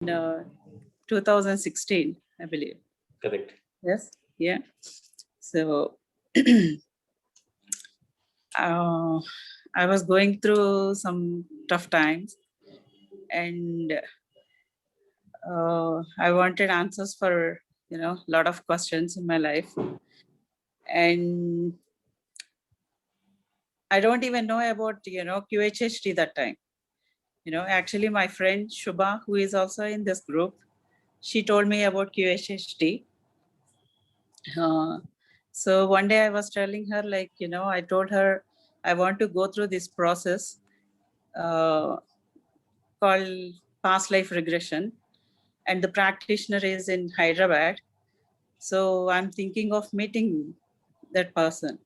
in 2016, I believe. Correct. Yes. Yeah. So I was going through some tough times, and I wanted answers for a lot of questions in my life, and I don't even know about QHHT that time. Actually, my friend Shubha, who is also in this group, she told me about QHHT. So one day I was telling her, like, I told her I want to go through this process called past life regression, and the practitioner is in Hyderabad. So I'm thinking of meeting that person.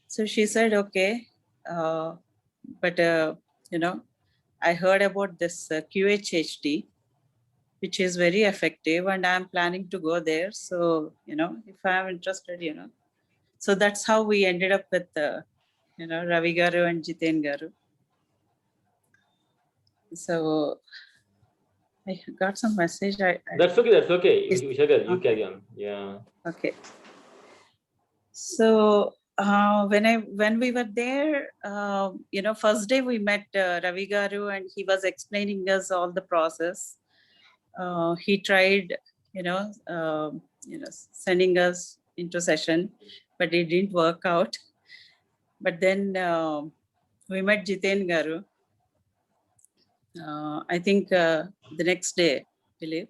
So she said, okay, but I heard about this QHHT, which is very effective, and I'm planning to go there. So, if I'm interested, So that's how we ended up with, Ravi Garu and Jiten Garu. So I got some message. That's okay. That's okay. Usha girl, you carry on. Yeah. Okay. So when we were there, first day we met Ravi Garu, and he was explaining us all the process. He tried, sending us into session, but it didn't work out. But then we met Jiten Garu. I think the next day, I believe.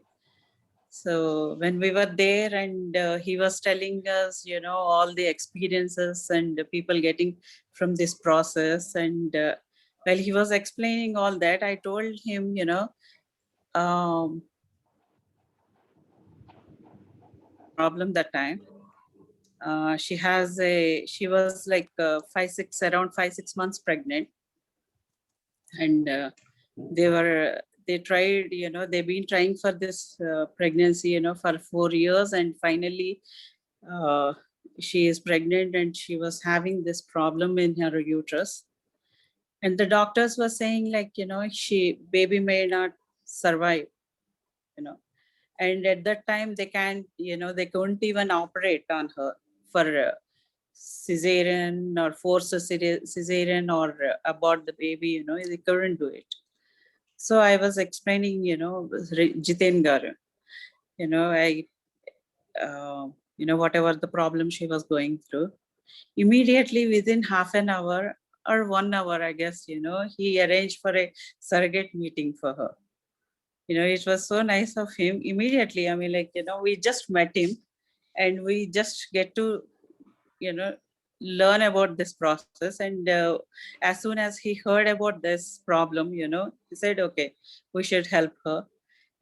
So when we were there, and he was telling us, all the experiences and the people getting from this process. And while he was explaining all that, I told him, problem that time. She was like around 5-6 months pregnant. And they tried, they've been trying for this pregnancy, for 4 years. And finally, she is pregnant, and she was having this problem in her uterus. And the doctors were saying, like, baby may not survive, and at that time they they couldn't even operate on her for cesarean or force a cesarean or abort the baby, they couldn't do it. So I was explaining, Jiten Garu, whatever the problem she was going through. Immediately within half an hour or 1 hour, I guess, he arranged for a surrogate meeting for her. It was so nice of him. Immediately, I mean, like, we just met him, and we just get to, learn about this process. And as soon as he heard about this problem, he said, okay, we should help her.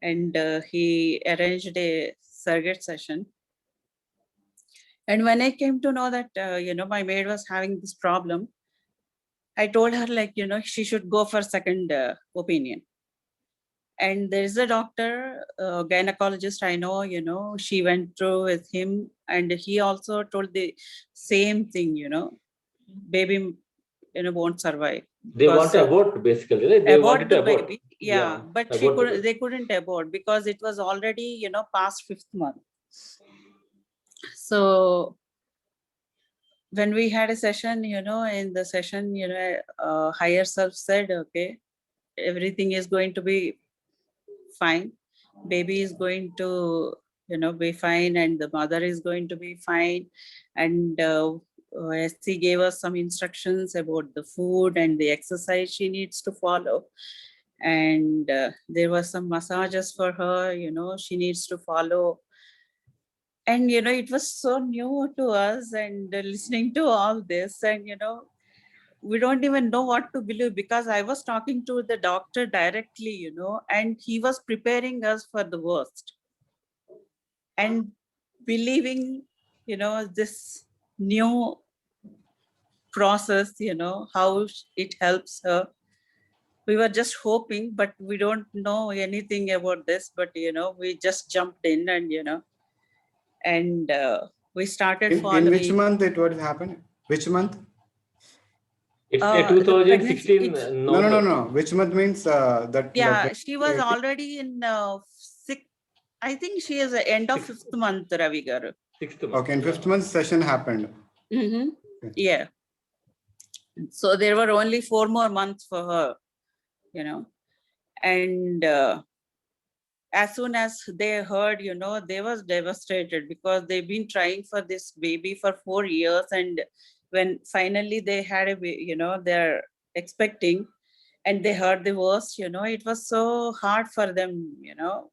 And he arranged a surrogate session. And when I came to know that, my maid was having this problem, I told her, like, she should go for second opinion. And there's a doctor, gynecologist I know, she went through with him, and he also told the same thing, baby, won't survive. They want to abort, basically, right? They wanted to abort. Baby. Yeah, but they couldn't abort because it was already, past 5th month. So when we had a session, in the session, higher self said, okay, everything is going to be fine. Baby is going to, be fine, and the mother is going to be fine. And SC gave us some instructions about the food and the exercise she needs to follow. And there were some massages for her, she needs to follow. And, it was so new to us, and listening to all this, and, we don't even know what to believe, because I was talking to the doctor directly, and he was preparing us for the worst. And believing, this new process, how it helps her. We were just hoping, but we don't know anything about this, but, we just jumped in, and we started following. In which month it would happen? Which month? It's The pregnancy, 2016 November. No. Which month means that? Yeah, she was 18? already in I think she is the end of 5th month, Ravi Garu. 6th month. Okay, in 5th month session happened. Mm-hmm. Okay. Yeah. So there were only 4 more months for her, you know. And as soon as they heard, you know, they was devastated because they've been trying for this baby for 4 years. And when finally they had a, you know, they're expecting and they heard the worst, you know, it was so hard for them, you know.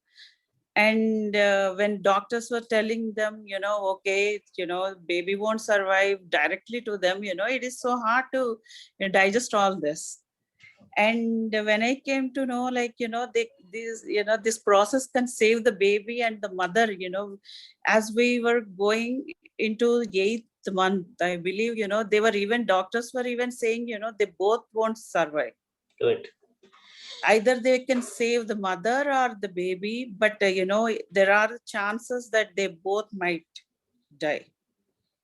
And when doctors were telling them, you know, okay, you know, baby won't survive directly to them, you know, it is so hard to digest all this. And when I came to know, like, you know, this process can save the baby and the mother, you know, as we were going into 8th month, I believe, you know, they were even, doctors were even saying, you know, they both won't survive. Correct. Either they can save the mother or the baby, but you know, there are chances that they both might die.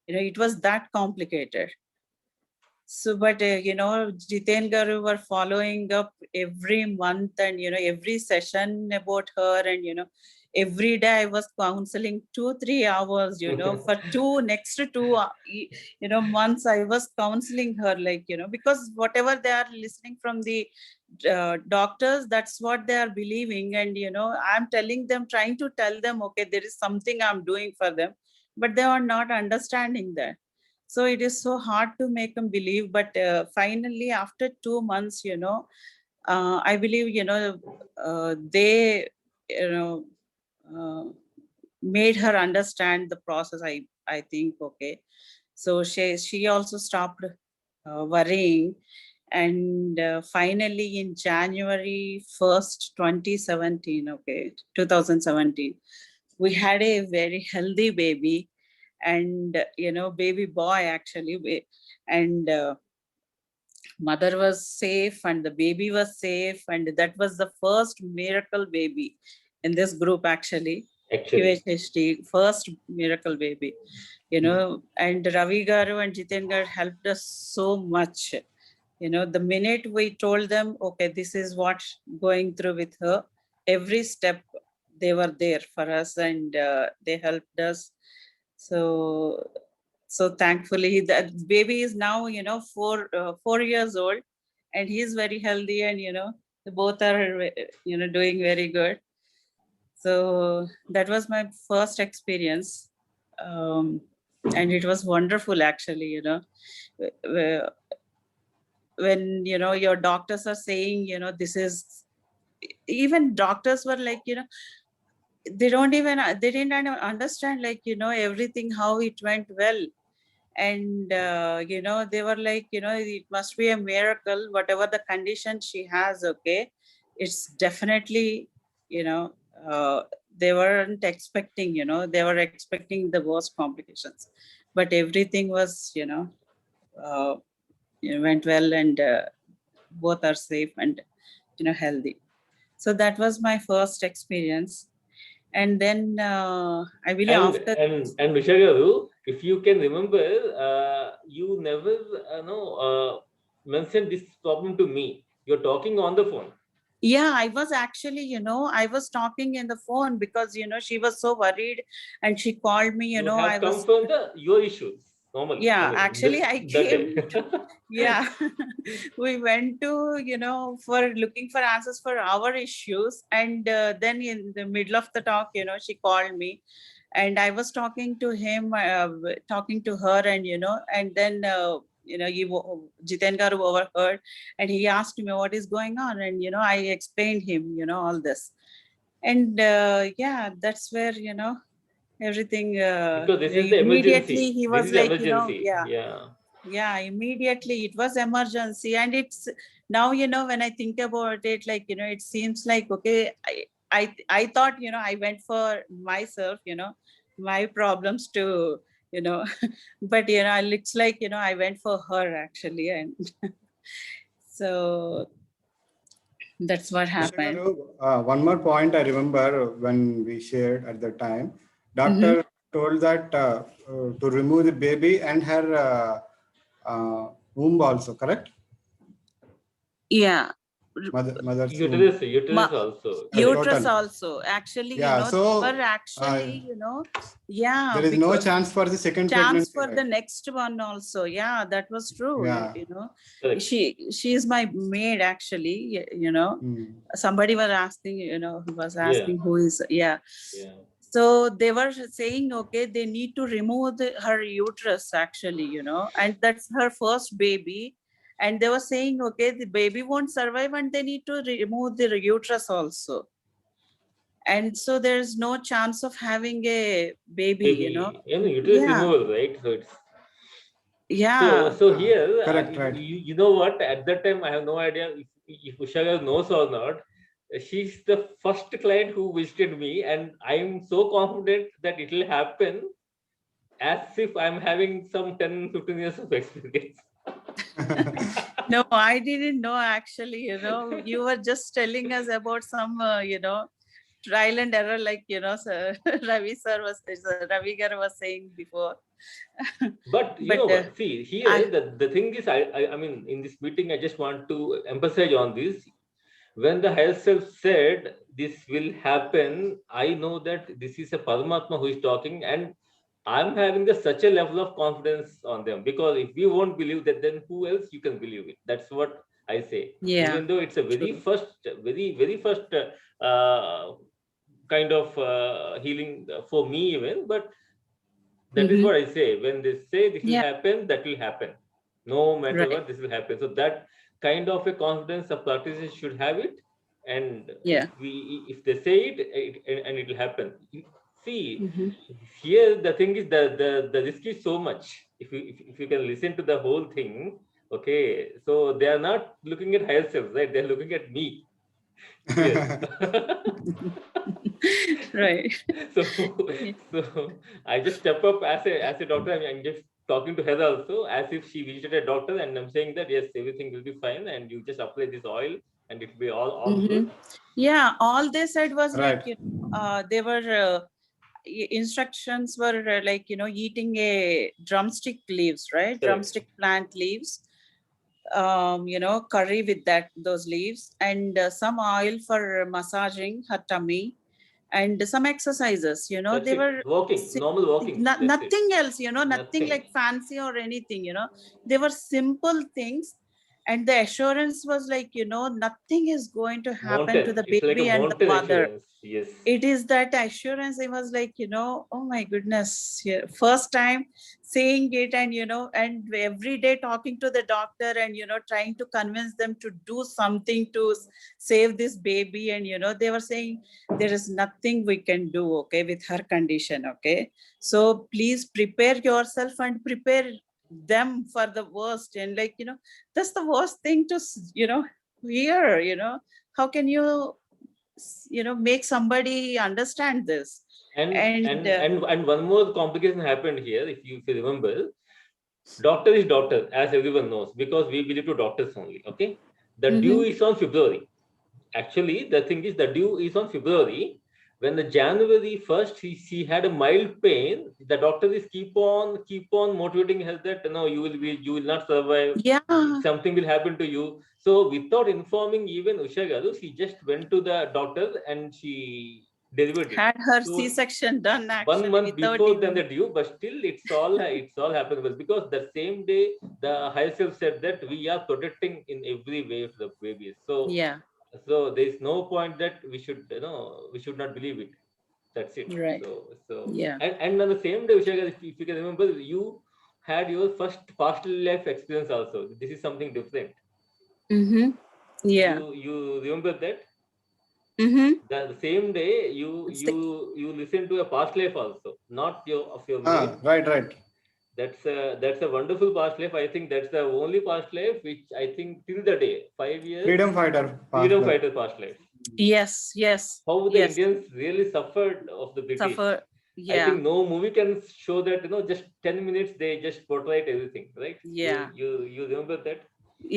You know, it was that complicated. So, but you know, Jiten Garu were following up every month and, you know, every session about her. And, you know, every day I was counseling 2-3 hours, you know, for next 2 you know, months I was counseling her, like, you know, because whatever they are listening from the doctors, that's what they are believing. And, you know, I'm telling them, trying to tell them, okay, there is something I'm doing for them, but they are not understanding that. So it is so hard to make them believe. But finally, after 2 months, you know, I believe, you know, they, you know, made her understand the process. I think, okay. So she also stopped worrying. And finally, in January 1st, 2017, okay, 2017, we had a very healthy baby. And you know, baby boy actually. And mother was safe and the baby was safe, and that was the first miracle baby in this group actually. QHHT, first miracle baby, you know. And Ravi Garu and Jiten Garu helped us so much. You know, the minute we told them, okay, this is what's going through with her, every step they were there for us. And they helped us. So thankfully that baby is now, you know, 4 years old, and he's very healthy. And you know, they both are, you know, doing very good. So that was my first experience. And it was wonderful actually, you know. When you know, your doctors are saying, you know, this is, even doctors were like, you know, they didn't understand, like, you know, everything, how it went well. And you know, they were like, you know, it must be a miracle, whatever the condition she has, okay, it's definitely, you know, they weren't expecting, you know, they were expecting the worst complications, but everything was, you know, went well. And both are safe and, you know, healthy. So that was my first experience. And then I believe after and Usha Garu, if you can remember, you never mentioned this problem to me. You're talking on the phone. Yeah, I was actually, you know, I was talking in the phone because, you know, she was so worried and she called me, you know, have I come was from your issues normally. Yeah, I mean, actually I that came day. yeah, we went to, you know, for looking for answers for our issues. And then in the middle of the talk, you know, she called me and I was talking to him, talking to her. And you know, and then you know, Jiten Garu overheard and he asked me what is going on. And you know, I explained him, you know, all this. And yeah, that's where, you know, everything Because this is the immediately emergency. he This was is like, you know, emergency. yeah, immediately it was emergency. And it's now, you know, when I think about it, like, you know, it seems like, okay, I thought, you know, I went for myself, you know, my problems to, you know, but you know, it looks like, you know, I went for her actually. And so that's what happened. One more point I remember when we shared at the time, Mm-hmm. doctor told that to remove the baby and her womb also, correct? Yeah. Mother's Uterus, womb. uterus also. Uterus Total. also. Actually, Yeah. So were actually, yeah, there is no because chance for the second chance pregnancy. for Right? the next one also. Yeah, that was true. Yeah. Correct. She is my maid actually. Somebody was asking, who was asking who is, Yeah. So they were saying, okay, they need to remove her uterus actually, and that's her first baby. And they were saying, okay, the baby won't survive and they need to remove the uterus also. And so there's no chance of having a baby, Uterus removal, right? So it's Yeah. So here, Correct, right. you know what? At that time, I have no idea if Usha knows or not. She's the first client who visited me, and I'm so confident that it will happen as if I'm having some 10, 15 years of experience. No, I didn't know actually, you were just telling us about some, trial and error, like, sir, Ravi Garu was saying before. But you know what? See, here the thing is, I mean, in this meeting, I just want to emphasize on this. When the higher self said this will happen, I know that this is a Paramatma who is talking, and I'm having such a level of confidence on them, because if we won't believe that, then who else you can believe it? That's what I say. Yeah, Even though it's a very first kind of healing for me, even, but that is what I say. When they say this will happen, that will happen. No matter what, this will happen. So that kind of a confidence a practitioner should have it. And if they say and it will happen. See, here the thing is the risk is so much. If you can listen to the whole thing, okay. So they are not looking at higher selves, right? They're looking at me. Yes. Right. So I just step up as a doctor. I'm just talking to her also as if she visited a doctor, and I'm saying that yes, everything will be fine, and you just apply this oil and it will be all good. Yeah, all they said was Right. like, they were instructions were like, eating a drumstick leaves, right? Correct. Drumstick plant leaves, curry with those leaves, and some oil for massaging her tummy, and some exercises, That's they it. were Walking, normal walking. That's nothing it. else, nothing like fancy or anything, they were simple things. And the assurance was like, nothing is going to happen to Mountain. the It's like a baby and the mountain mother. assurance. Yes. It is that assurance. It was like, oh my goodness, first time seeing it, and and every day talking to the doctor, and trying to convince them to do something to save this baby. And they were saying there is nothing we can do, okay, with her condition, okay, so please prepare yourself and prepare them for the worst. And like, that's the worst thing to hear. How can you make somebody understand this? And one more complication happened here. If you remember, doctor is doctor, as everyone knows, because we believe to doctors only. Okay, the due is on February. Actually, the thing is, the due is on February. When the January 1st, she had a mild pain, the doctor is keep on motivating her that no, you will not survive. Yeah. Something will happen to you. So without informing even Usha Garu, she just went to the doctor and she delivered it. Had her So C-section done actually 1 month before even... than the due, but still it's all happened well, because the same day the higher self said that we are protecting in every way for the babies. So so there is no point that we should not believe it. That's it. Right. So and on the same day, Vishaka, if you can remember, you had your first past life experience also. This is something different. Yeah. You remember that? The same day you listen to a past life also, not of your maid. Right. That's a wonderful past life. I think that's the only past life which I think till the day 5 years Freedom fighter past life. Yes. How the Indians really suffered of the British. I think no movie can show that, just 10 minutes they just portrayed everything, right? Yeah. You remember that?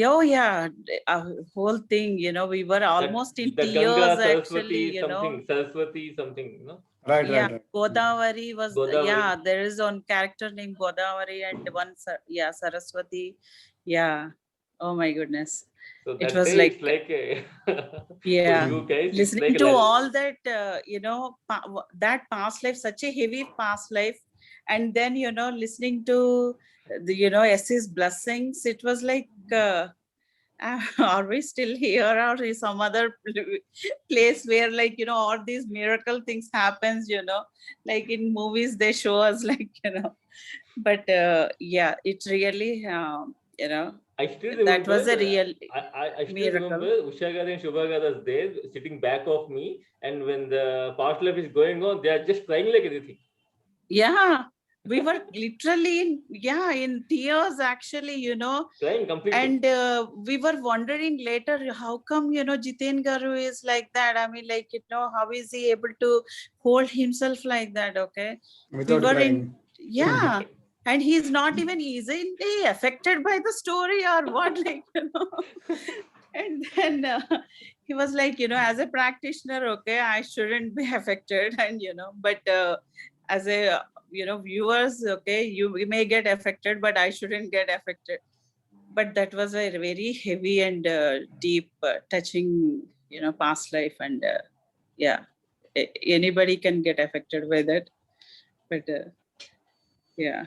Oh yeah, a whole thing, we were almost in the tears Ganga, actually, Saraswati something, Right. Godavari was, Godavari. there is one character named Godavari, and one, Saraswati. Yeah. Oh my goodness. So it that was day like, it's like a for yeah, you guys, it's listening like to a all that, that past life, such a heavy past life. And then, listening to the, S's blessings, it was like, are we still here, or is some other place where, like, all these miracle things happens, like in movies they show us, like, but yeah, it really, I still that was a remember. real I still miracle. remember Usha Gada and Shubha Gada was there, sitting back of me, and when the past life is going on, they are just crying like anything. Yeah, we were literally in tears, actually, Crying completely. and we were wondering later, how come, Jiten Garu is like that? I mean, like, how is he able to hold himself like that? Okay. Without We were crying. yeah, and he's not even easily affected by the story or what, like, and then he was like, as a practitioner, okay, I shouldn't be affected, and but as a viewers, okay, we may get affected, but I shouldn't get affected. But that was a very heavy and deep, touching, past life, and yeah, anybody can get affected by that, but yeah.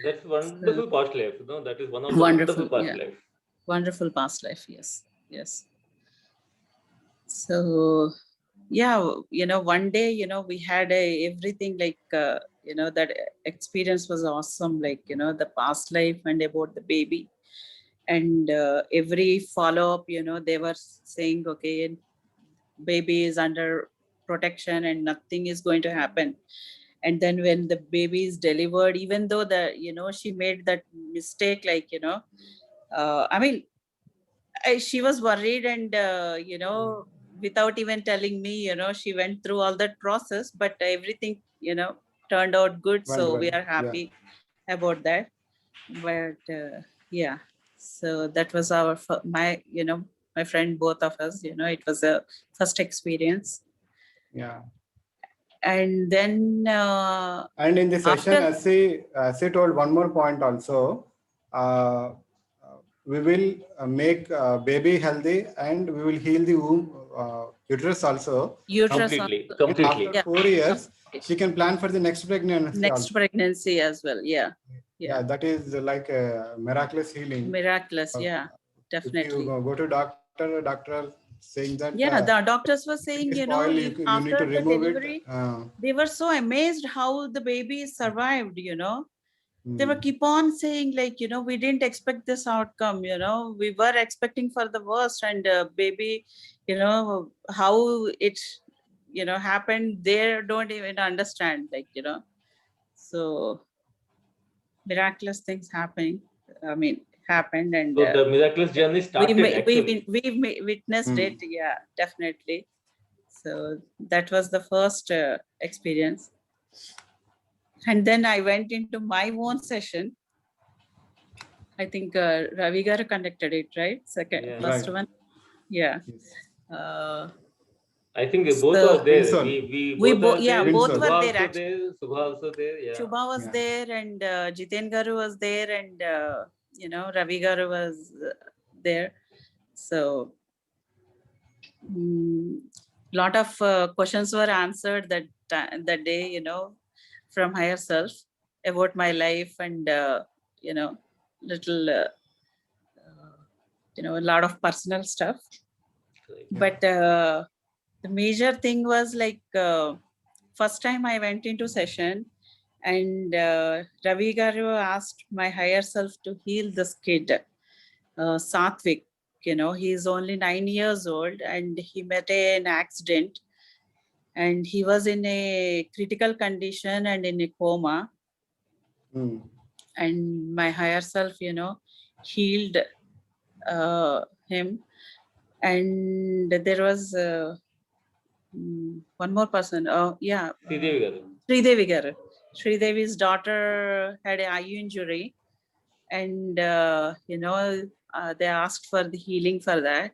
That's So, wonderful past life. That is one of the wonderful wonderful, past yeah, life. wonderful past life. Yes, yes. So yeah, one day, we had everything, like, that experience was awesome, like, the past life and about the baby, and every follow-up, they were saying, okay, baby is under protection and nothing is going to happen. And then when the baby is delivered, even though she made that mistake, like, I mean, she was worried, and without even telling me, she went through all that process, but everything, turned out good, Went so well. we are Yeah. happy about that. But yeah, so that was my friend, both of us, it was a first experience. Yeah. And then And in the session, after, as she told one more point also, uh, we will make baby healthy and we will heal the womb, uterus also. uterus Completely, also, And completely. after yeah, 4 years, she can plan for the next pregnancy next also. pregnancy as well, yeah. Yeah, that is like a miraculous healing. Miraculous, yeah, If you definitely. go to doctor saying that Yeah, the doctors were it saying, is spoiled, you need after to the remove it. delivery, they were so amazed how the baby survived, they were keep on saying, like, we didn't expect this outcome, we were expecting for the worst, and baby, how it happened, they don't even understand, like, so miraculous things happening, I mean, happened, and So the miraculous journey started actually. we witnessed it, yeah, definitely. So that was the first experience. And then I went into my own session. I think Ravi Garu conducted it, right? Yeah. First Right. one. Yeah. Yes. I think both So are there. Windsor. We we both are yeah, there. both Windsor. were Subha there, also actually. there. Subha also there. Yeah. Shubha was Yeah. there, and Jiten Garu was there, and Ravi Garu was there. So lot of questions were answered that day, from higher self about my life, and little a lot of personal stuff. Correct. Yeah. But the major thing was, like, first time I went into session, and Ravi Garu asked my higher self to heal this kid, Satvik. He's only 9 years old, and he met an accident, and he was in a critical condition and in a coma. And my higher self, healed him. And there was one more person. Oh, yeah. Sridevi Garu. Sridevi Garu. Sridevi's daughter had an eye injury, and they asked for the healing for that.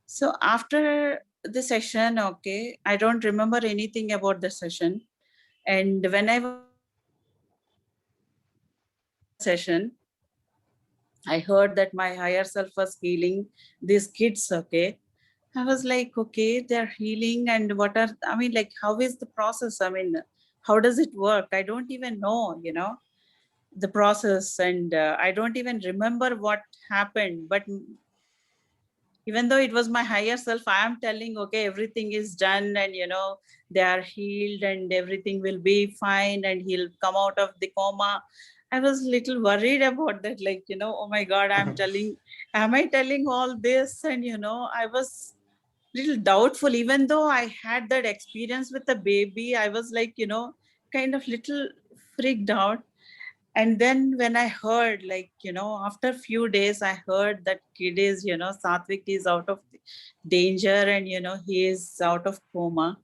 So after the session, okay, I don't remember anything about the session. And when I was leaving the session, I heard that my higher self was healing these kids, okay. I was like, okay, they're healing, and what are, I mean, like, how is the process? I mean, how does it work? I don't even know, you know, the process, and I don't even remember what happened. But even though it was my higher self, I am telling, okay, everything is done, and you know, they are healed, and everything will be fine, and he'll come out of the coma. I was little worried about that, like, you know, oh my God, I'm telling, am I telling all this? And you know, I was little doubtful, even though I had that experience with the baby. I was like, you know, kind of little freaked out. And then when I heard, like, you know, after a few days, I heard that kid is, you know, Satvik is out of danger, and you know, he is out of coma.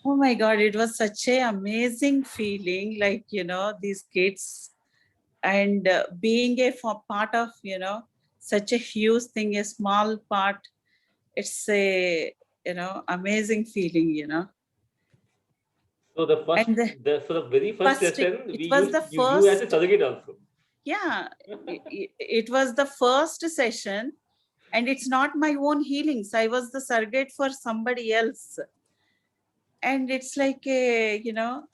Oh my God, it was such a amazing feeling, like, you know, these kids, and being a part of, you know, such a huge thing, a small part, it's a, you know, amazing feeling, you know. So the first, And so the very first session, it we was used the you as a first, surrogate also. yeah, it was the first session, and it's not my own healings. I was the surrogate for somebody else. And it's like a, you know,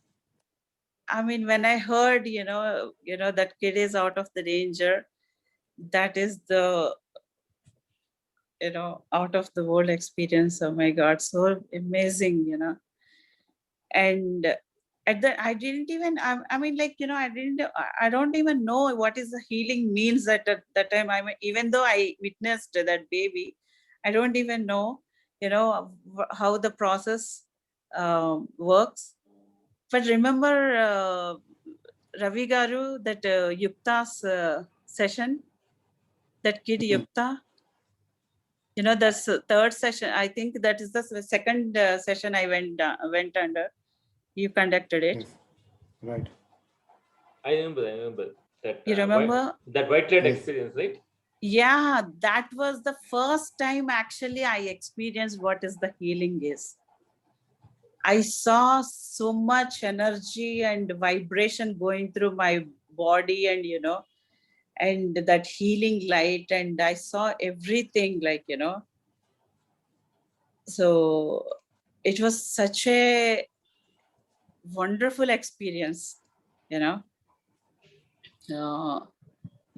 I mean, when I heard, you know, that kid is out of the danger, that is the, you know, out of the world experience. Oh my God, so amazing, you know. And at the, I didn't even, I mean, like, you know, I don't even know what is the healing means at that time. I mean, even though I witnessed that baby, I don't even know, you know, how the process works. But remember, Ravi Garu, that Yukta's session, that kid Yukta, you know, that's the third session. I think that is the second session I went under. You conducted it. Yes. Right. I remember that You remember? that white light Yes. experience, right? Yeah, that was the first time actually I experienced what is the healing is. I saw so much energy and vibration going through my body, and you know, and that healing light, and I saw everything, like, you know. So it was such a wonderful experience, you know. Uh,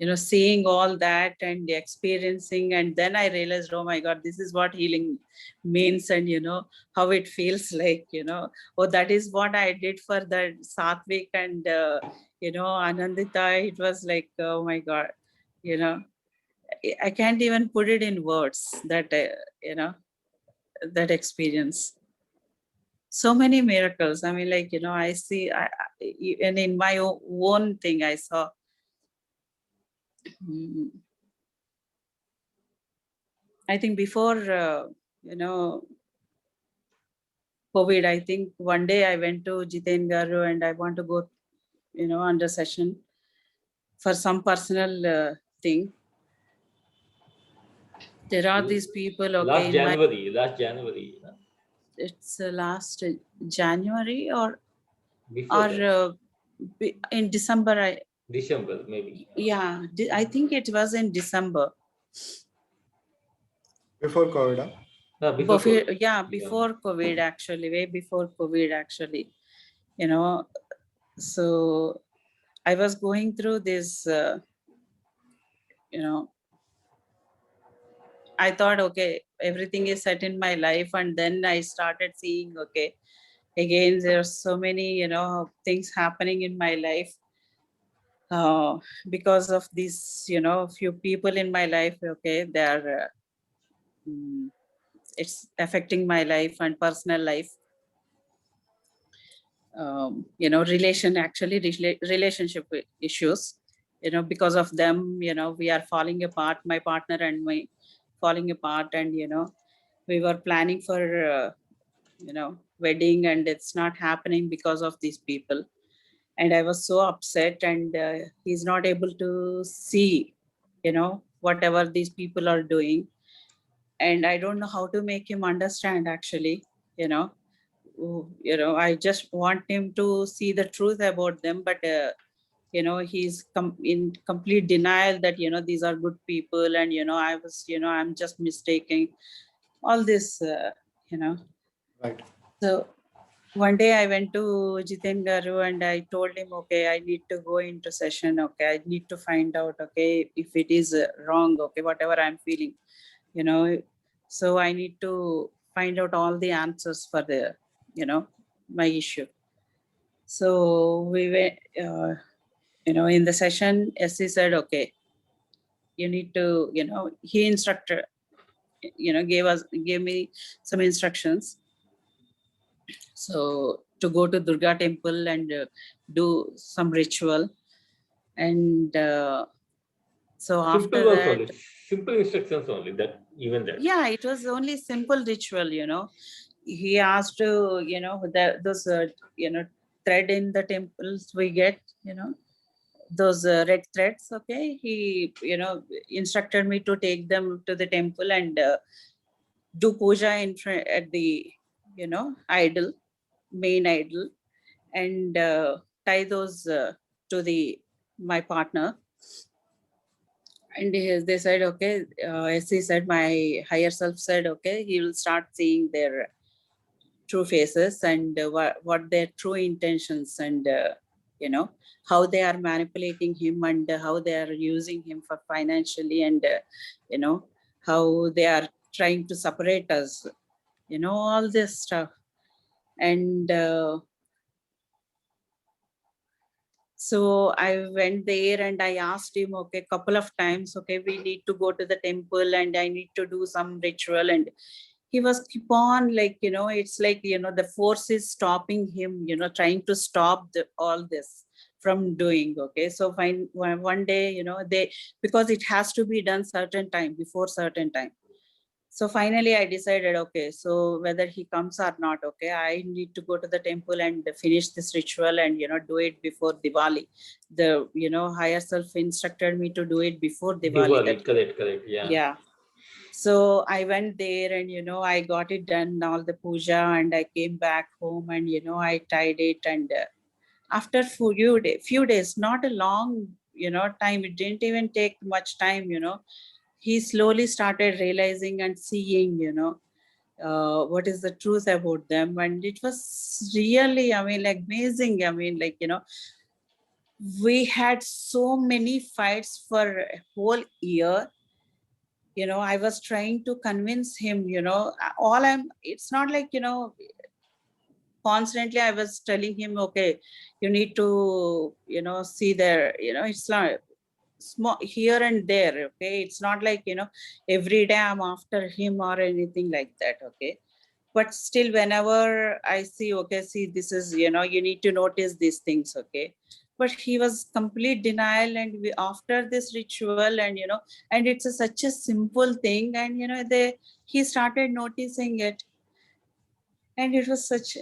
you know, seeing all that and experiencing, and then I realized, oh my God, this is what healing means, and you know, how it feels like, you know. Oh, that is what I did for the Satvik and you know, Anandita. It was like, oh my God, you know, I can't even put it in words, that you know, that experience. So many miracles. I mean, like, you know, I see, and in my own thing I saw. Mm, I think before, you know, COVID, I think one day I went to Jiten Garu, and I want to go, you know, under session for some personal thing. There are these people, okay, in my, Last January, you know? it's last January, or Before that, in December. December maybe. Yeah, I think it was in December. Before COVID. Huh? No, before COVID. Yeah, Yeah. before COVID, actually, way before COVID, actually, you know. So I was going through this, you know, I thought, okay, everything is set in my life. And then I started seeing, okay, again, there's so many, you know, things happening in my life because of these, you know, few people in my life, okay, they're, it's affecting my life and personal life. You know, relationship issues, you know, because of them, you know, we are falling apart, my partner and me falling apart. And, you know, we were planning for, you know, wedding, and it's not happening because of these people. And I was so upset, and he's not able to see, you know, whatever these people are doing. And I don't know how to make him understand, actually, you know. You know, I just want him to see the truth about them, but he's in complete denial that, these are good people. And, I'm just mistaken all this, Right. So one day I went to Jiten Garu and I told him, okay, I need to go into session. Okay, I need to find out, okay, if it is wrong, okay, whatever I'm feeling, so I need to find out all the answers for the, my issue. So we went, in the session, SC said, okay, you need to, he instructed, gave me some instructions. So to go to Durga temple and do some ritual. And so after Simple ones that, only, simple instructions only, that even that. yeah, it was only simple ritual, He asked to, those, thread in the temples we get, those red threads, okay. He, instructed me to take them to the temple and do puja in front at the, idol, main idol, and tie those to my partner. And they said, okay, as he said, my higher self said, okay, he will start seeing their true faces and what their true intentions, and how they are manipulating him, and how they are using him for financially, and how they are trying to separate us, all this stuff. And so I went there and I asked him, okay, couple of times, okay, we need to go to the temple and I need to do some ritual. And he was keep on like, it's like, the force is stopping him, trying to stop all this from doing. Okay. So one day, because it has to be done certain time, before certain time. So finally I decided, okay, so whether he comes or not, okay, I need to go to the temple and finish this ritual and, do it before Diwali. The, higher self instructed me to do it before Diwali. Diwali, correct, yeah. Yeah. So I went there and, I got it done, all the puja, and I came back home and, I tied it. And after few days, not a long, time, it didn't even take much time, he slowly started realizing and seeing, what is the truth about them. And it was really, like amazing. Like, we had so many fights for a whole year. I was trying to convince him, it's not like, constantly I was telling him, okay, you need to, see there, it's not small here and there. Okay. It's not like, every day I'm after him or anything like that. Okay. But still, whenever I see, okay, see, this is, you need to notice these things. Okay. But he was complete denial. And after this ritual and, and it's such a simple thing. And, he started noticing it. And it was such,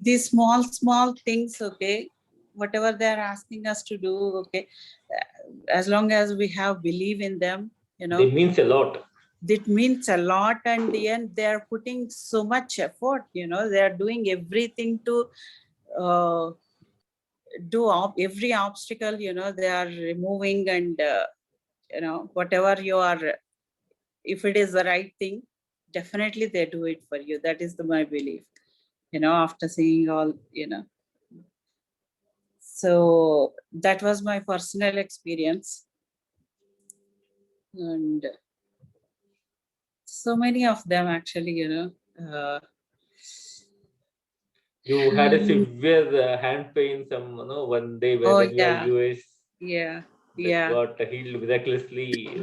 these small things. Okay. Whatever they're asking us to do. Okay. As long as we have belief in them, It means a lot. It means a lot. And the end, they're putting so much effort, they're doing everything to do every obstacle, they are removing. And whatever you are, if it is the right thing, definitely they do it for you. That is my belief, after seeing all, so that was my personal experience. And so many of them actually, You had a severe hand pain one day when you were US. Yeah. Got healed miraculously,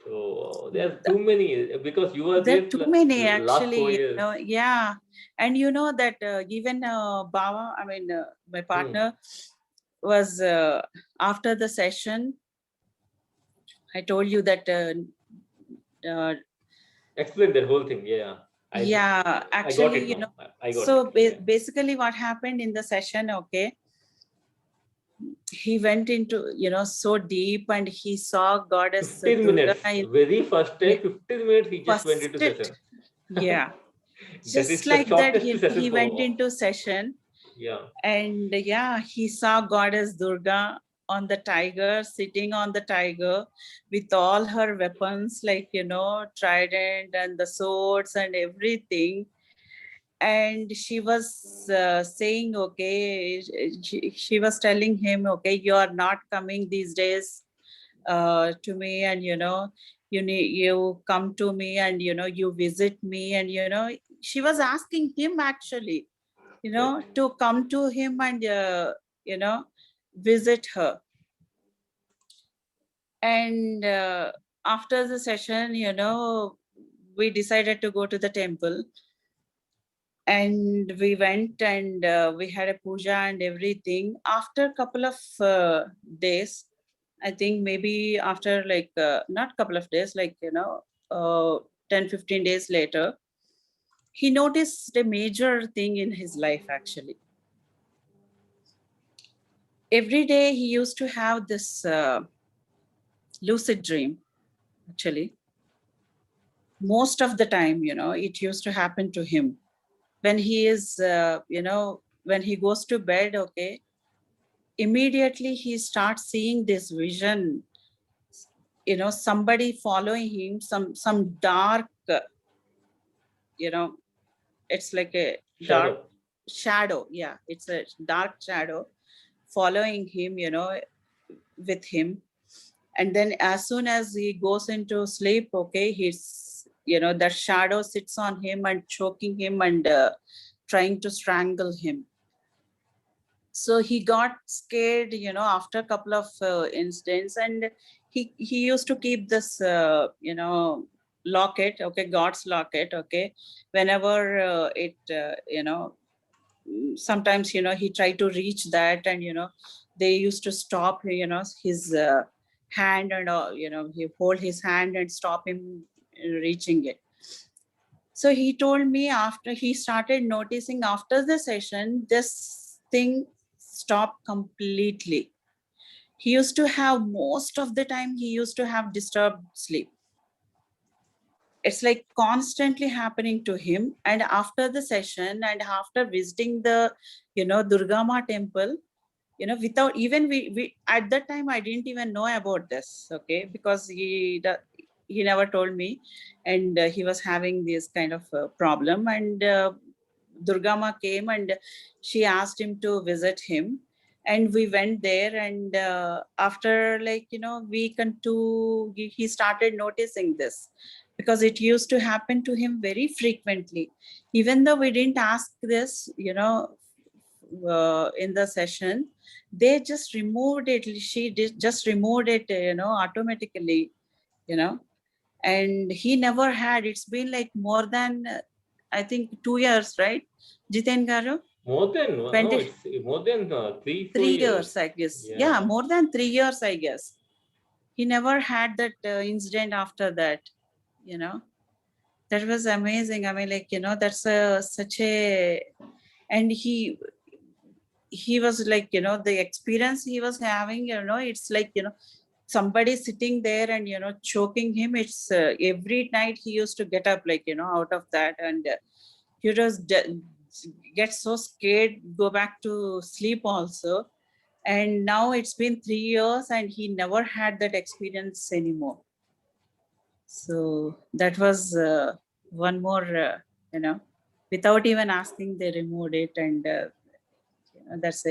So there are too many, because you were there too many last 4 actually, years. Yeah. And that even Baba, my partner was after the session, I told you that explain that whole thing. Actually, I got it. Basically what happened in the session, okay, he went into, so deep, and he saw goddess 15 minutes. Very first day, 15 minutes he just went into session. Yeah. That Just is the like that, shortest session he for went into session. Yeah. And yeah, he saw goddess Durga on the tiger, sitting on the tiger with all her weapons, like, trident and the swords and everything. And she was saying, okay, she was telling him, okay, you are not coming these days to me, and you come to me, and you visit me, and she was asking him actually, to come to him and visit her. And after the session, we decided to go to the temple, and we went, and we had a puja and everything. After a couple of days, I think maybe after like not couple of days, like 10-15 days later, he noticed a major thing in his life actually. Every day he used to have this lucid dream actually. Most of the time, it used to happen to him when he is when he goes to bed, okay, immediately he starts seeing this vision, somebody following him, some dark, it's like a dark shadow. Yeah, it's a dark shadow following him, with him. And then as soon as he goes into sleep, okay, he's, that shadow sits on him and choking him and trying to strangle him. So he got scared, after a couple of incidents, and he used to keep this, locket, okay, God's locket, okay, whenever sometimes, he tried to reach that, and, they used to stop, his hand, and, he hold his hand and stop him reaching it. So he told me after he started noticing after the session, this thing stopped completely. He used to have, most of the time, he used to have disturbed sleep. It's like constantly happening to him. And after the session and after visiting the, Durga Ma temple, without even we at that time, I didn't even know about this, okay, because he never told me, and he was having this kind of problem. And Durga Ma came and she asked him to visit him, and we went there. And after like week and two, he started noticing this, because it used to happen to him very frequently, even though we didn't ask this, in the session. They just removed it. She did just removed it, automatically, and he never had. It's been like more than I think 2 years, right, Jiten Garu? More than no, it's more than 3-4 3 years. years, I guess. Yeah, more than 3 years, I guess. He never had that incident after that. That was amazing. I mean, like that's such a, and he was like the experience he was having. It's like somebody sitting there and choking him. It's every night he used to get up, like out of that, and he just get so scared, go back to sleep also. And now it's been 3 years and he never had that experience anymore. So that was one more, without even asking, they removed it. And that's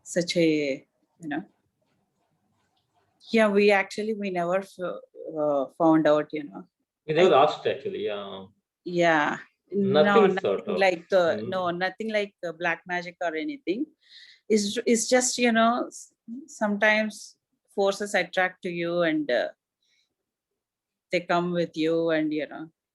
such a, yeah, we never found out, We never asked actually. Yeah. Nothing Nothing sort of. like no, nothing like black magic or anything. It's just sometimes forces attract to you, and they come with you, and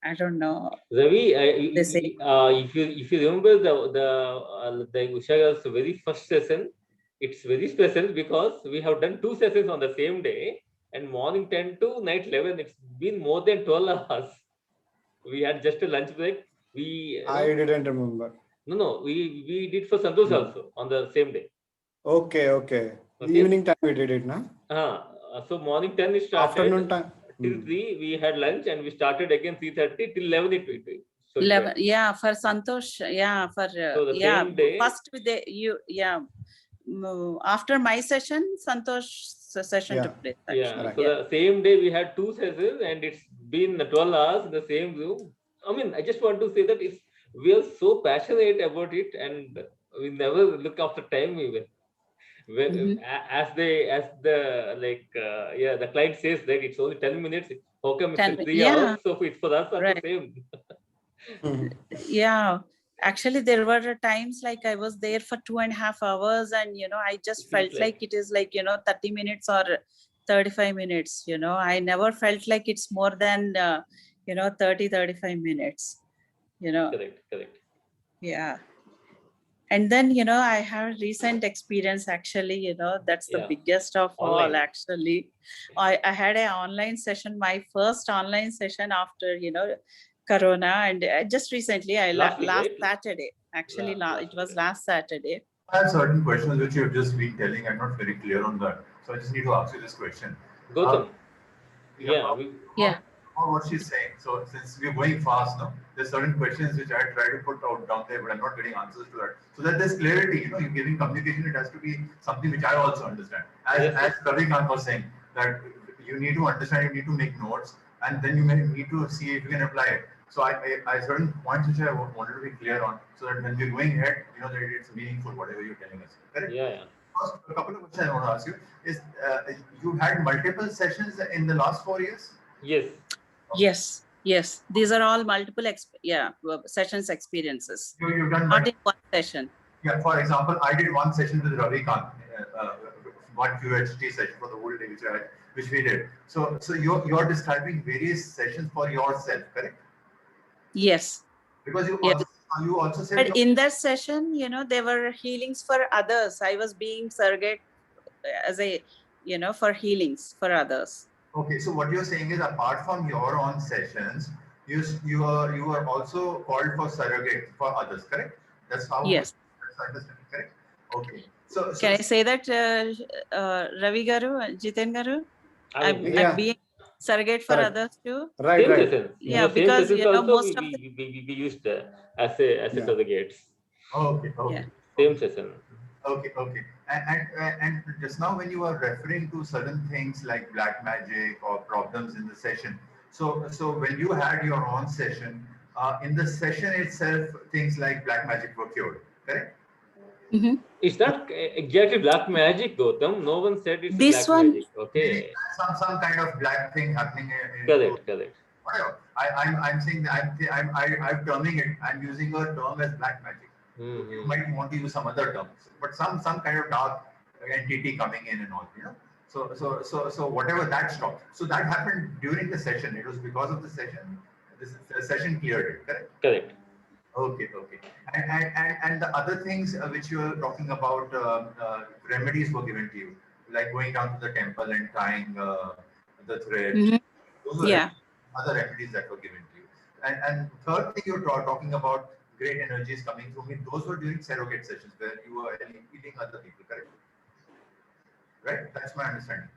I don't know. Ravi, They say, if you remember the Usha's very first session, it's very special because we have done 2 sessions on the same day, and morning 10 to night 11. It's been more than 12 hours. We had just a lunch break. I didn't remember. No, we did for Santosh also on the same day. Okay. Evening time we did it, na? So morning 10 it started. Afternoon time. Till 3 we had lunch, and we started again 3:30 till 11 it So 11, yeah, for Santosh, yeah, for so the same day, first after my session, Santosh session Yeah. took place. yeah. Actually. So the same day we had 2 sessions, and it's been 12 hours in the same Zoom. I mean, I just want to say that we are so passionate about it, and we never look after time even. When, as the like yeah, the client says that it's only 10 minutes. How come it's 3 yeah, hours? So it's for us are the right. same. Yeah, actually there were times like I was there for 2.5 hours, and I just felt like it is like 30 minutes or 35 minutes. I never felt like it's more than 30-35 minutes. Correct. Yeah. And then I have recent experience actually. That's the biggest of all. Actually, I had an online session, my first online session after Corona, and just recently, last Saturday. Actually, it was last Saturday. I have certain questions which you have just been telling. I'm not very clear on that, so I just need to ask you this question. Gautam. What she's saying. So since we're going fast now, there's certain questions which I try to put out down there, but I'm not getting answers to that. So that there's clarity. You're giving communication. It has to be something which I also understand. As Kavi was saying, that you need to understand, you need to make notes, and then you may need to see if you can apply it. So I certain points which I wanted to be clear on, so that when we're going ahead, that it's meaningful whatever you're telling us. Correct? Yeah. First, a couple of questions I want to ask you is: you had multiple sessions in the last 4 years? Yes. These are all multiple sessions experiences. You've done not in one session. Yeah. For example, I did one session with Ravi Khan, one QHHT session for the whole day, which we did. So you're describing various sessions for yourself, correct? Yes. Because you also said. But in that session, there were healings for others. I was being surrogate as a for healings for others. Okay, so what you're saying is, apart from your own sessions, you are also called for surrogate for others, correct? That's how. Yes. That's understanding, correct? Okay. So can I say that Ravi Garu, Jiten Garu, I'm being surrogate for others too. Right. Yeah, because most of we used as a surrogates. Okay. Yeah. Same session. Okay. And just now when you were referring to certain things like black magic or problems in the session, so when you had your own session, in the session itself, things like black magic were cured, correct? It's not exactly black magic, Gautam. No one said it's this black one. Magic. Okay. Some kind of black thing happening. Correct. Whatever. I'm saying that I'm terming it. I'm using a term as black magic. You might want to use some other terms, but some kind of dark entity coming in and all. So whatever that stopped. So that happened during the session. It was because of the session. The session cleared it. Correct. Okay. And the other things which you were talking about, remedies were given to you, like going down to the temple and tying the thread. Those were other remedies that were given to you. And third thing you're talking about, great energies coming through me. Those were during surrogate sessions where you were healing other people, correct? Right? That's my understanding.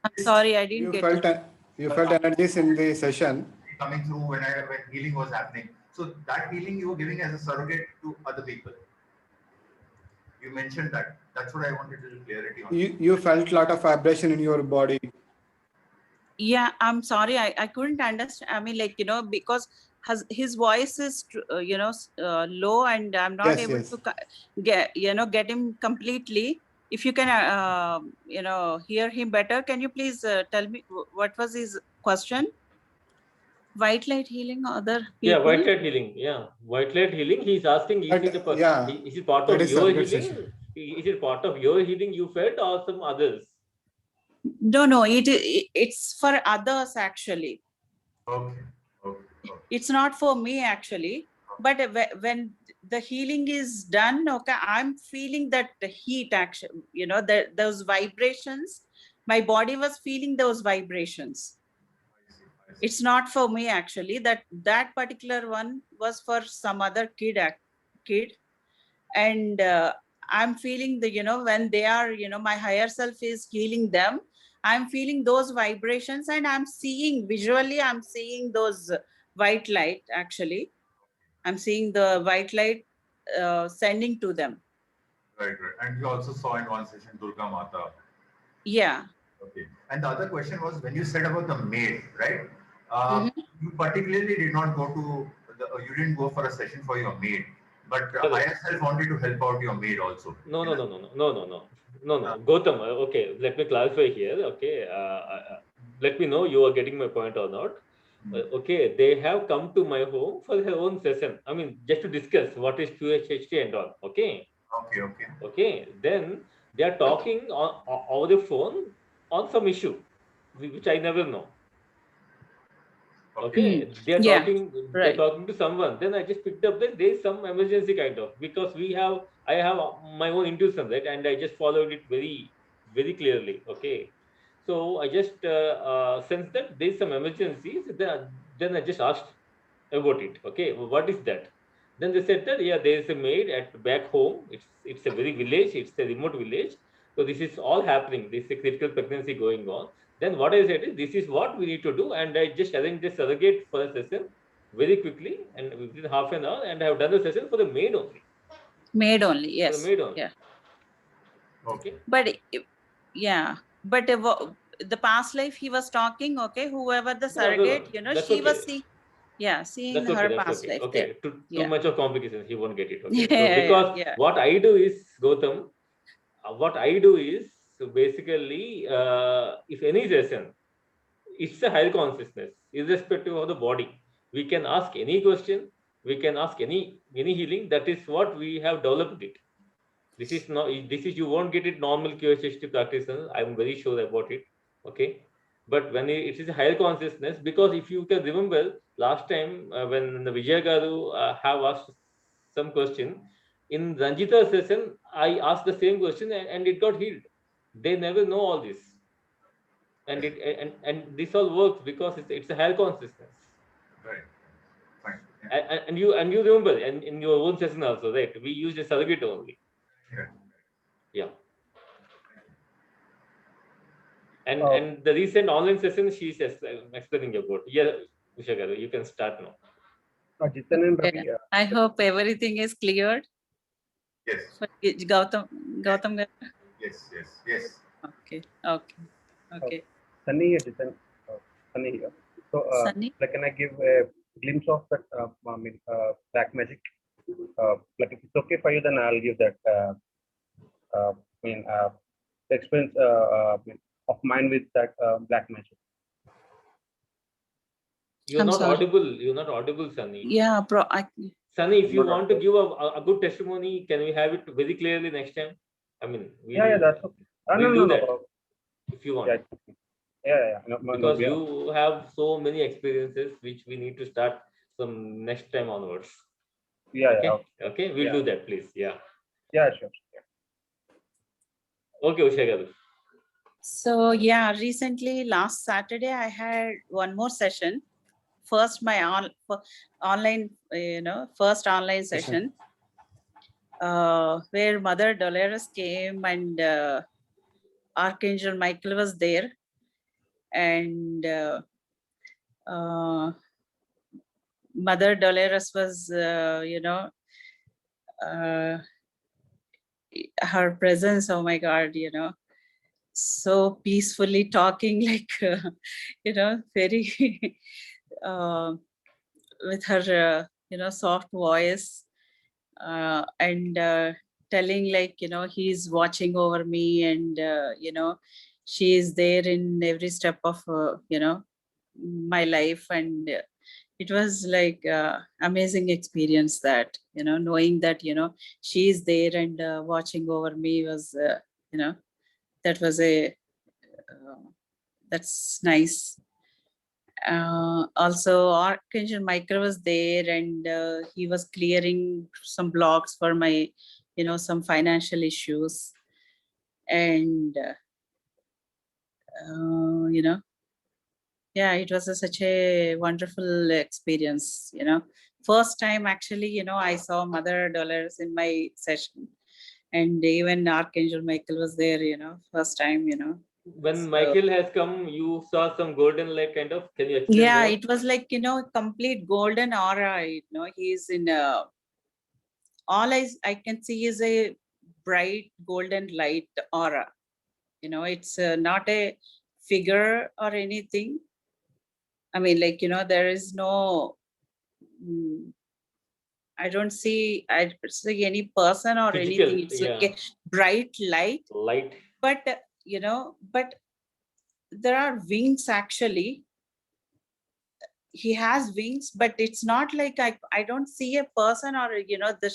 I'm sorry, I didn't get it. You felt energies in the session coming through when healing was happening. So that healing you were giving as a surrogate to other people. You mentioned that. That's what I wanted a little clarity on. You felt a lot of vibration in your body. Yeah, I'm sorry, I couldn't understand. I mean, because his voice is low, and I'm not able to get him completely. If you can hear him better, can you please tell me what was his question? White light healing other people? Yeah, white light healing. Yeah, white light healing. He's asking, is it part of your healing? Is it part of your healing you felt, or some others? No, it's for others actually. Okay. It's not for me actually, but when the healing is done, okay, I'm feeling that the heat action, those vibrations, my body was feeling those vibrations. I see. It's not for me actually. That particular one was for some other kid, and I'm feeling when they are, my higher self is healing them. I'm feeling those vibrations, and I'm seeing visually, I'm seeing those white light, actually. I'm seeing the white light sending to them. Right. And you also saw in one session Durga Mata. Yeah. Okay. And the other question was when you said about the maid, right? Mm-hmm. You particularly did not go to you didn't go for a session for your maid, but higher self wanted to help out your maid also. No. Gautam, okay, let me clarify here. Okay, let me know you are getting my point or not. Okay, they have come to my home for their own session. I mean, just to discuss what is QHHT and all. Okay. Okay. Then they are talking over the phone on some issue, which I never know. Okay, they are talking. They're talking to someone. Then I just picked up that there is some emergency kind of, because I have my own intuition, right, and I just followed it very, very clearly. Okay, so I just sensed that there is some emergency. So then I just asked about it. Okay, what is that? Then they said that, yeah, there is a maid at back home. It's a very village. It's a remote village. So this is all happening. This is a critical pregnancy going on. Then what I said is, this is what we need to do, and I just arranged a surrogate for a session very quickly and within half an hour, and I have done the session for the maid only. Maid only, yes. For the maid only. Yeah. Okay. But yeah, but the past life he was talking, okay, whoever the surrogate, you know, she was seeing. Yeah, seeing her past life. Okay. There. Too much of complications, he won't get it. Okay. Yeah, so because yeah. what I do is, Gautam, what I do is, so basically, if any session, it's a higher consciousness, irrespective of the body. We can ask any question, we can ask any healing. That is what we have developed it. This is not, this is, you won't get it normal QHHT practitioner. I'm very sure about it. Okay. But when it is a higher consciousness, because if you can remember last time when the Vijay Garu have asked some question, in Ranjita's session, I asked the same question and it got healed. They never know all this. And and this all works because it's a higher consciousness. Right. Fine. Yeah. And you remember, and in your own session also, right? We used a surrogate only. Yeah. And the recent online session she's explaining about. Yeah, Usha Garu, you can start now. Okay. I hope everything is cleared. Yes. For Gautam Garu. Yes. Okay. Sunny here, Sunny here. So, like, can I give a glimpse of that? Black magic. Like, if it's okay for you, then I'll give that. The experience of mine with that black magic. You're not audible. You're not audible, Sunny. Yeah, Sunny, if you want to give a good testimony, can we have it very clearly next time? I mean, that's okay. We'll do that if you want. Yeah. Because you have so many experiences which we need to start from next time onwards. Okay, we'll do that, please. Yeah, sure. Okay, Usha Garu. So yeah, recently last Saturday I had one more session. First, my online, first online session, where Mother Dolores came and Archangel Michael was there, and Mother Dolores was, her presence. Oh my God, so peacefully talking, like, very. With her, soft voice, and telling, like, he's watching over me, and she is there in every step of, my life, and it was like amazing experience that, knowing that, she is there and watching over me was, that was that's nice. Also, Archangel Michael was there, and he was clearing some blocks for my, some financial issues, and yeah, it was such a wonderful experience. First time actually, I saw Mother Dolores in my session, and even Archangel Michael was there. First time, When So, Michael has come, you saw some golden light kind of. Can you explain yeah, more? it was like, complete golden aura. He's in all I can see is a bright golden light aura. It's not a figure or anything. I mean, like, there is no, I don't see any person or Physical, anything. It's like yeah. a bright light, Light. but, but there are wings actually. He has wings, but it's not like I don't see a person or, the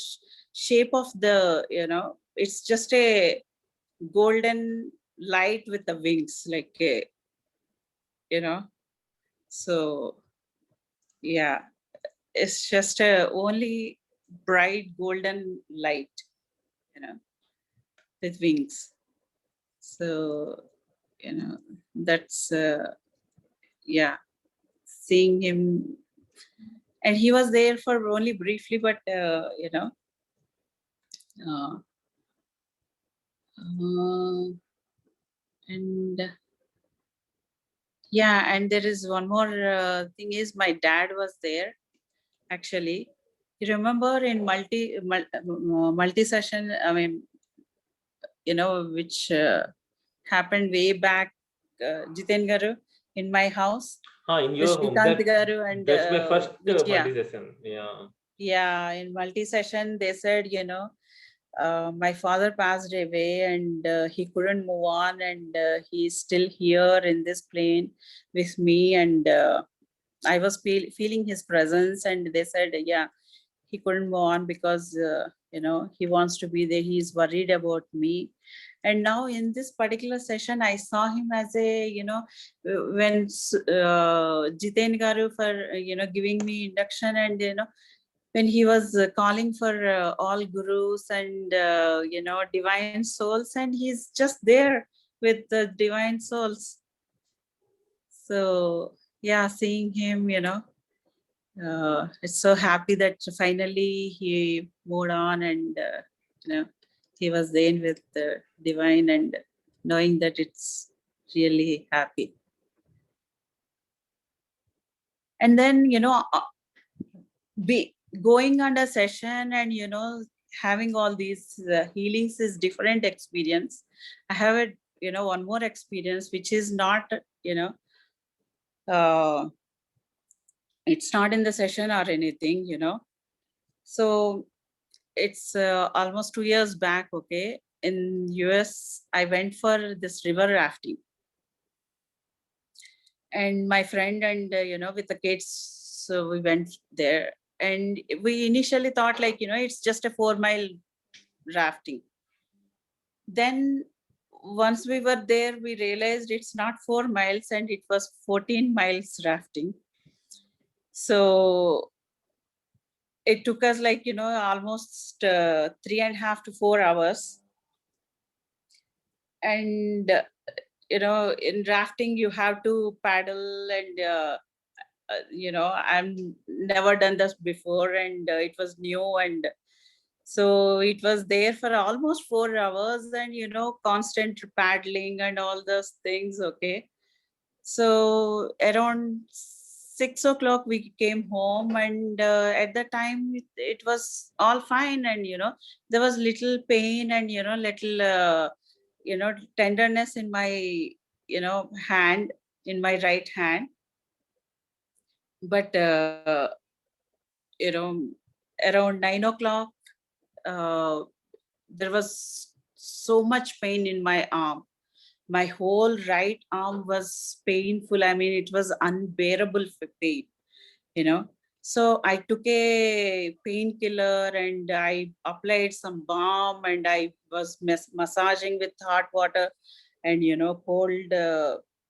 shape of the, it's just a golden light with the wings, like, so yeah, it's just a only bright golden light, with wings. So, that's, yeah, seeing him. And he was there for only briefly, but, uh, and yeah, and there is one more thing is my dad was there actually. You remember in multi session, I mean, which happened way back, Jiten Garu, in my house. In your home. Shrikant Garu and That's my first Vijaya. multi-session. Yeah. Yeah, in multi-session, they said, my father passed away and he couldn't move on, and he's still here in this plane with me, and I was feeling his presence, and they said, yeah, he couldn't move on because, he wants to be there. He's worried about me. And now in this particular session, I saw him as a, when Jiten Garu for, giving me induction, and, when he was calling for all gurus and, divine souls, and he's just there with the divine souls. So yeah, seeing him, it's so happy that finally he moved on, and he was there with the divine, and knowing that it's really happy. And then, be going on a session and, having all these healings is different experience. I have a, one more experience, which is not, uh, it's not in the session or anything, so it's almost 2 years back. Okay, in US, I went for this river rafting, and my friend and, with the kids, so we went there, and we initially thought, like, it's just a 4-mile rafting. Then once we were there, we realized it's not 4 miles, and it was 14 miles rafting. So it took us, like, almost 3.5 to 4 hours. And, in rafting, you have to paddle, and, I've never done this before, and it was new. And so it was there for almost 4 hours, and, constant paddling and all those things. Okay. So around 6 o'clock, we came home, and at the time it was all fine. And, there was little pain and, little, tenderness in my, hand, in my right hand. But, around 9 o'clock, there was so much pain in my arm. My whole right arm was painful. I mean, it was unbearable pain, So I took a painkiller, and I applied some balm, and I was massaging with hot water and, cold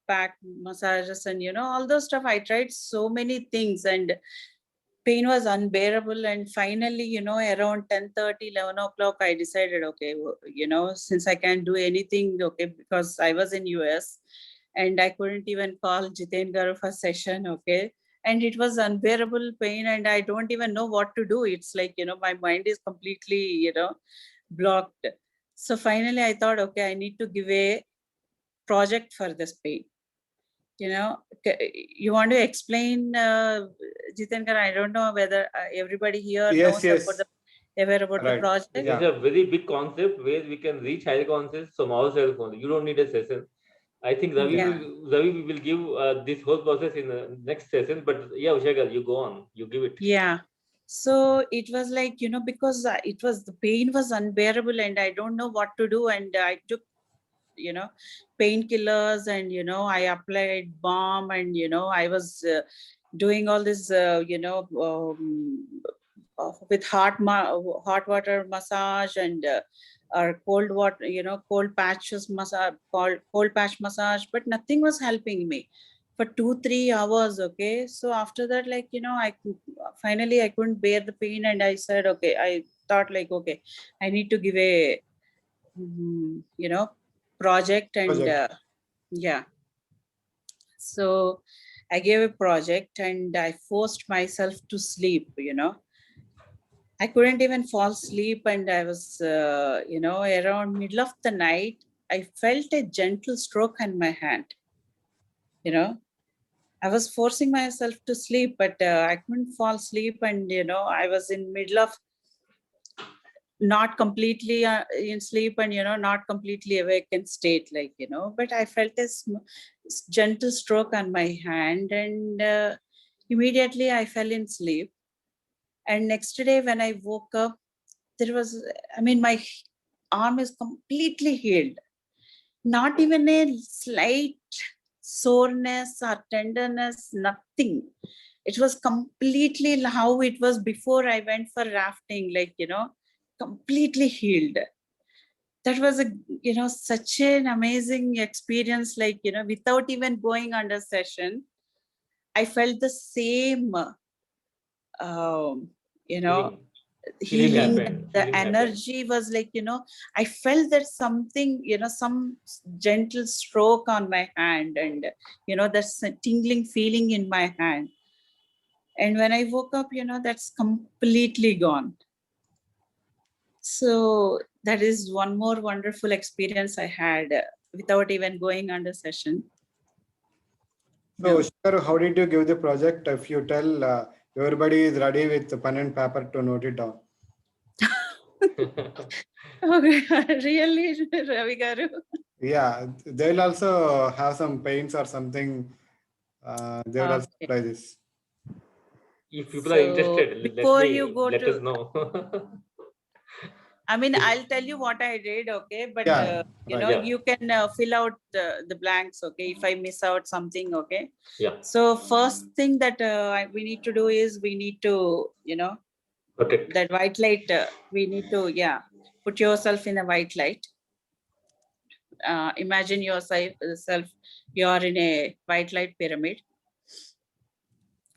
pack massages, and, all those stuff. I tried so many things, and pain was unbearable. And finally, around 10:30, 11 o'clock, I decided, okay, since I can't do anything, okay, because I was in US, and I couldn't even call Jiten Garu for session, okay. And it was unbearable pain, and I don't even know what to do. It's like, my mind is completely, blocked. So finally I thought, okay, I need to give a project for this pain. You know, you want to explain, Jitendra? I don't know whether everybody here knows about the project. This is a very big concept where we can reach higher consciousness from ourselves only. You don't need a session. I think Ravi will give this whole process in the next session. But yeah, Usha, you go on. You give it. Yeah. So it was like, you know, because the pain was unbearable and I don't know what to do. And I took, you know, painkillers and, you know, I applied balm and, you know, I was doing all this, you know, with hot water massage and or cold water, you know, cold patch massage, but nothing was helping me for 2-3 hours. Okay, so after that, like, you know, I couldn't bear the pain and I said, okay, I thought like, okay, I need to give a you know, project. And yeah, so I gave a project and I forced myself to sleep. You know, I couldn't even fall asleep, and I was, you know, around middle of the night, I felt a gentle stroke on my hand. You know, I was forcing myself to sleep, but I couldn't fall asleep, and, you know, I was in middle of not completely in sleep and, you know, not completely awakened state, like, you know, but I felt a gentle stroke on my hand, and immediately I fell in sleep. And next day when I woke up, there was, I mean, my arm is completely healed. Not even a slight soreness or tenderness, nothing. It was completely how it was before I went for rafting, like, you know, completely healed. That was a, you know, such an amazing experience, like, you know, without even going under session, I felt the same, you know, healing. The energy was like, you know, I felt that something, you know, some gentle stroke on my hand, and, you know, that's a tingling feeling in my hand. And when I woke up, you know, that's completely gone. So that is one more wonderful experience I had without even going under session. So, Shikar, how did you give the project? If you tell everybody is ready with pen and paper to note it down. Okay, really, Ravi Garu? Yeah, they'll also have some pains or something. They will also apply this. If people are interested, let us know. I mean, I'll tell you what I did, okay? But, you know, you can fill out the blanks, okay? If I miss out something, okay? Yeah. So first thing that we need to do is we need to, you know, that white light, we need to, put yourself in a white light. Imagine yourself, you're in a white light pyramid.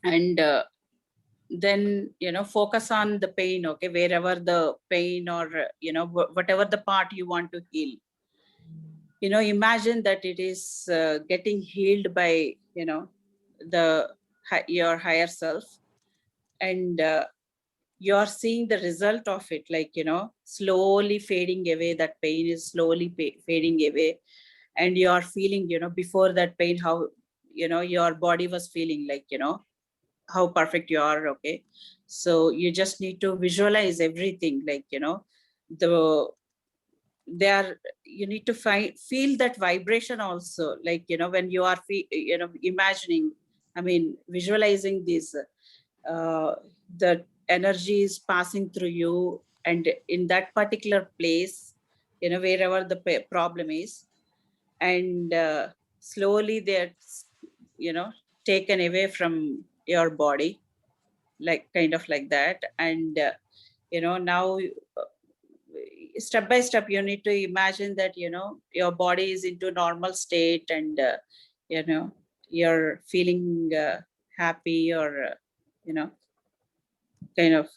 And then, you know, focus on the pain, okay, wherever the pain or, you know, whatever the part you want to heal, you know, imagine that it is getting healed by, you know, your higher self, and you're seeing the result of it, like, you know, slowly fading away. That pain is slowly fading away, and you're feeling, you know, before that pain, how, you know, your body was feeling, like, you know, how perfect you are, okay? So you just need to visualize everything, like, you know, you need to feel that vibration also, like, you know, when you are you know, imagining, I mean, visualizing this, the energy is passing through you, and in that particular place, you know, wherever the problem is, and slowly they're, you know, taken away from your body, like kind of like that. And you know, now step by step you need to imagine that, you know, your body is into normal state, and you know, you're feeling happy, or you know, kind of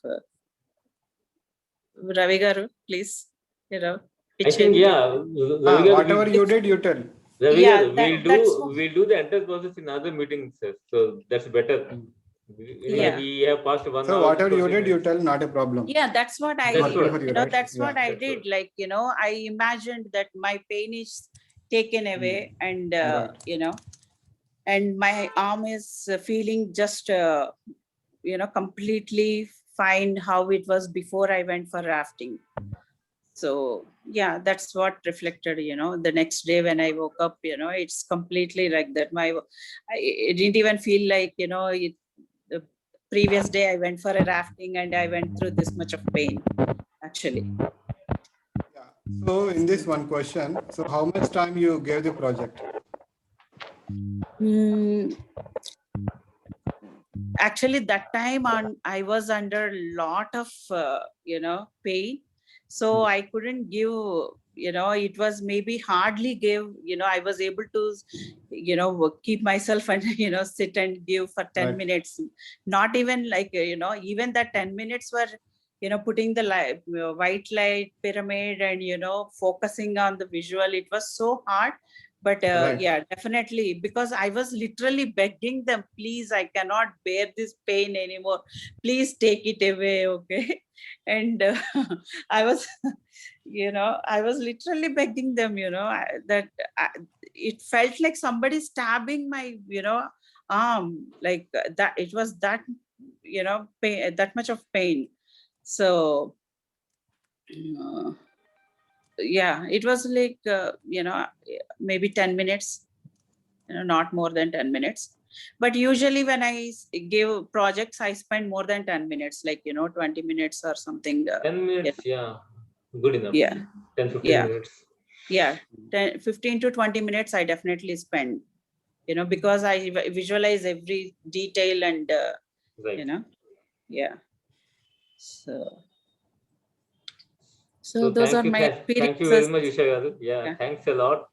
Ravi Garu, please, you know, I think, whatever you did, you tell. Ravi Garu, we'll do the entire process in other meetings, so that's better. We have passed 1 hour. So whatever you did, you tell, not a problem. Yeah, that's what I, you know, right? that's what I did. Like, you know, I imagined that my pain is taken away, and Right. you know, and my arm is feeling just you know, completely fine how it was before I went for rafting. So yeah, that's what reflected, you know, the next day when I woke up, you know, it's completely like that. I didn't even feel like, you know, the previous day I went for a rafting and I went through this much of pain, actually. Yeah. So in this one question, so how much time you gave the project? Actually, that time I was under a lot of, you know, pain. So I couldn't give, you know, it was maybe hardly give, you know, I was able to, you know, keep myself and, you know, sit and give for 10 Right. minutes. Not even like, you know, even that 10 minutes were, you know, putting the light, white light pyramid and, you know, focusing on the visual. It was so hard. But Right. yeah, definitely, because I was literally begging them, please, I cannot bear this pain anymore. Please take it away, okay? And I was, you know, I was literally begging them, you know, it felt like somebody stabbing my, you know, arm, like that. It was that, you know, pain, that much of pain. So yeah, it was like, you know, maybe 10 minutes, you know, not more than 10 minutes. But usually when I give projects, I spend more than 10 minutes, like, you know, 20 minutes or something. 10 minutes, yeah, good enough. Yeah. 10, 15 Yeah. minutes. Yeah. 15 to 20 minutes, I definitely spend, you know, because I visualize every detail and, Right. you know, yeah. So those are my experiences. Thank you very much, Usha Garu. Yeah, Yeah. thanks a lot.